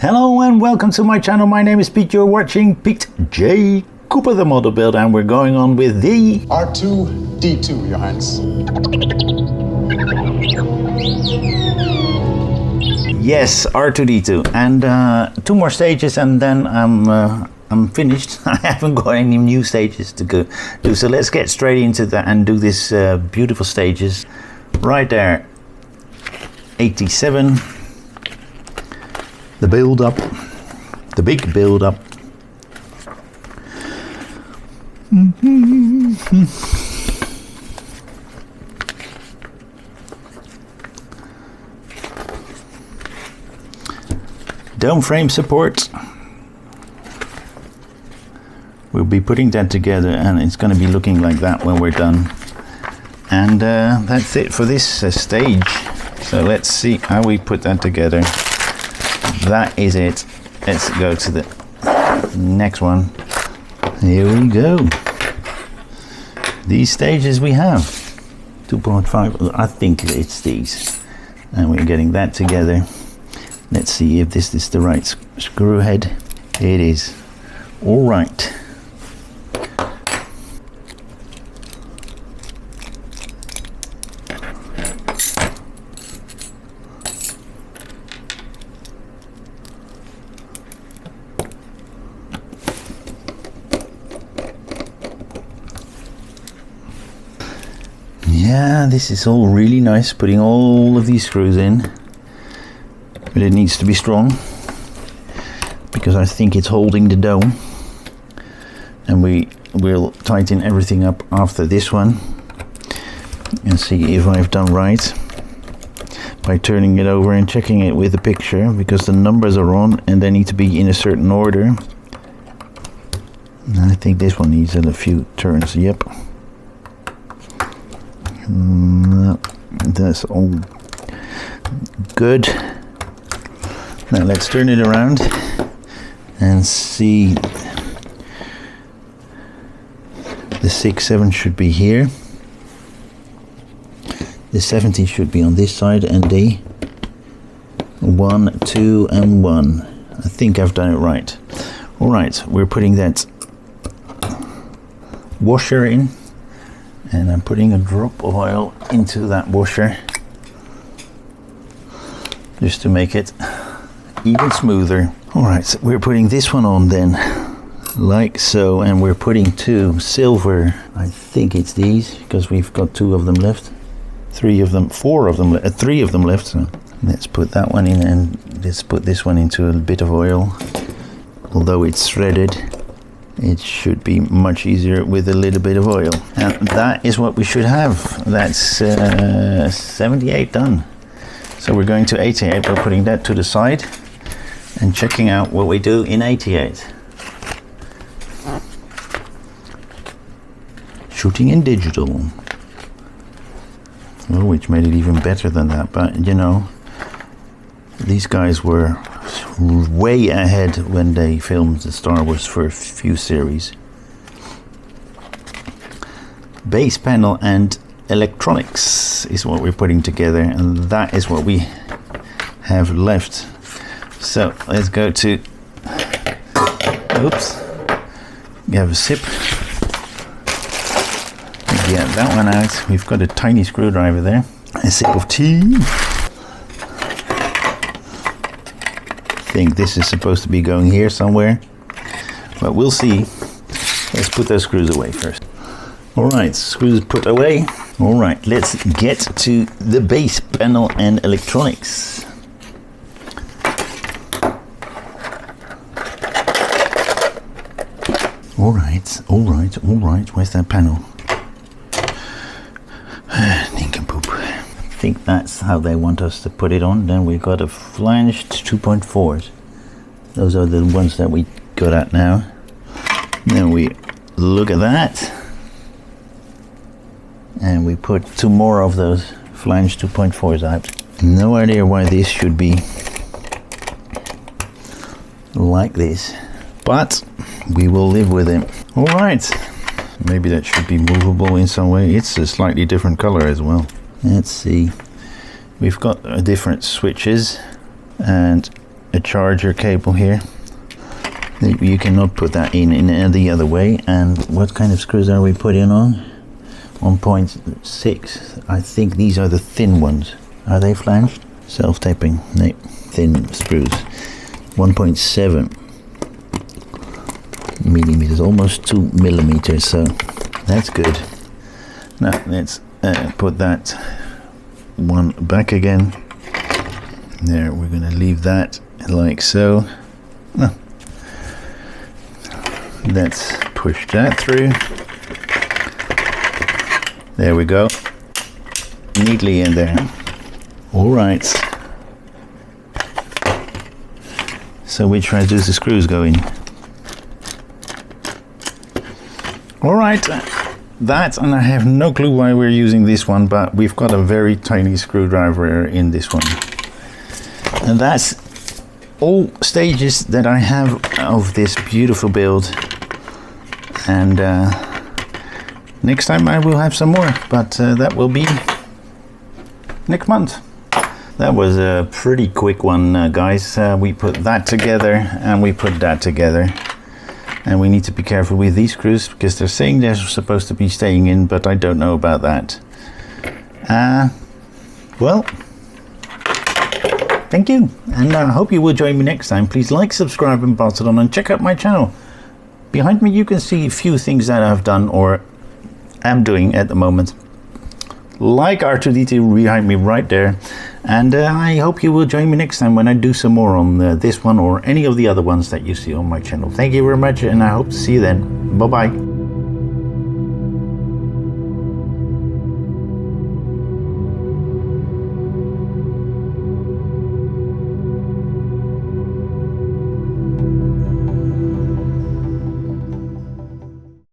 Hello and welcome to my channel. My name is Pete. You're watching Pete J. Cooper, the model builder, and we're going on with the R2-D2, Your Highness. Yes, R2-D2, and 2 more stages, and then I'm finished. I haven't got any new stages to go do, so let's get straight into that and do this beautiful stages. Right there, 87. The build up, the big build up. Dome frame support. We'll be putting that together and it's going to be looking like that when we're done. And that's it for this stage. So let's see how we put that together. That is it. Let's go to the next one. Here we go. These stages we have 2.5. I think it's these, and we're getting that together. Let's see if this is the right screw head. It is. All right. Yeah, this is all really nice, putting all of these screws in, but it needs to be strong because I think it's holding the dome, and we will tighten everything up after this one and see if I've done right by turning it over and checking it with the picture, because the numbers are on and they need to be in a certain order. I think this one needs a few turns. Yep. That's all good. Now let's turn it around and see. The 6-7 should be here. The 70 should be on this side, and the 1, 2, and 1. I think I've done it right. All right, we're putting that washer in. And I'm putting a drop of oil into that washer just to make it even smoother. Alright, so we're putting this one on then, like so, and we're putting 2 silver, I think it's these, because we've got 2 of them left. 3 of them, 4 of them, 3 of them left. So let's put that one in, and let's put this one into a bit of oil. Although it's threaded, it should be much easier with a little bit of oil. And that is what we should have. That's 78 done. So we're going to 88. We're putting that to the side and checking out what we do in 88. Shooting in digital. Oh, which made it even better than that. But you know, these guys were way ahead when they filmed the Star Wars first few series. Base panel and electronics is what we're putting together, and that is what we have left. So let's go to, oops, have a sip, get that one out. We've got a tiny screwdriver there. A sip of tea. I think this is supposed to be going here somewhere, but we'll see. Let's put those screws away first. Alright, screws put away. Alright, let's get to the base panel and electronics. Alright, where's that panel? Nincompoop. I think that's how they want us to put it on. Then we've got a flanged 2.4s. Those are the ones that we got at now. Then we look at that, and we put 2 more of those flanged 2.4s out. No idea why this should be like this, but we will live with it. All right, maybe that should be movable in some way. It's a slightly different color as well. Let's see. We've got different switches, and a charger cable here. You cannot put that in the other way. And what kind of screws are we putting on? 1.6. I think these are the thin ones. Are they flanged? Self-taping. No, thin screws. 1.7 millimeters, almost 2 millimeters, so that's good. Now let's put that one back again. There, we're going to leave that like so. No. Let's push that through. There we go. Neatly in there. All right. So which way does the screws go in? All right. That, and I have no clue why we're using this one, but we've got a very tiny screwdriver in this one. And that's all stages that I have of this beautiful build. And next time I will have some more, but that will be next month. That was a pretty quick one, guys. We put that together and we put that together. And we need to be careful with these screws because they're saying they're supposed to be staying in, but I don't know about that. Well, thank you. And I hope you will join me next time. Please like, subscribe and pass it on, and check out my channel. Behind me you can see a few things that I've done or am doing at the moment. Like R2-D2 behind me right there. And I hope you will join me next time when I do some more on this one or any of the other ones that you see on my channel. Thank you very much, and I hope to see you then. Bye bye.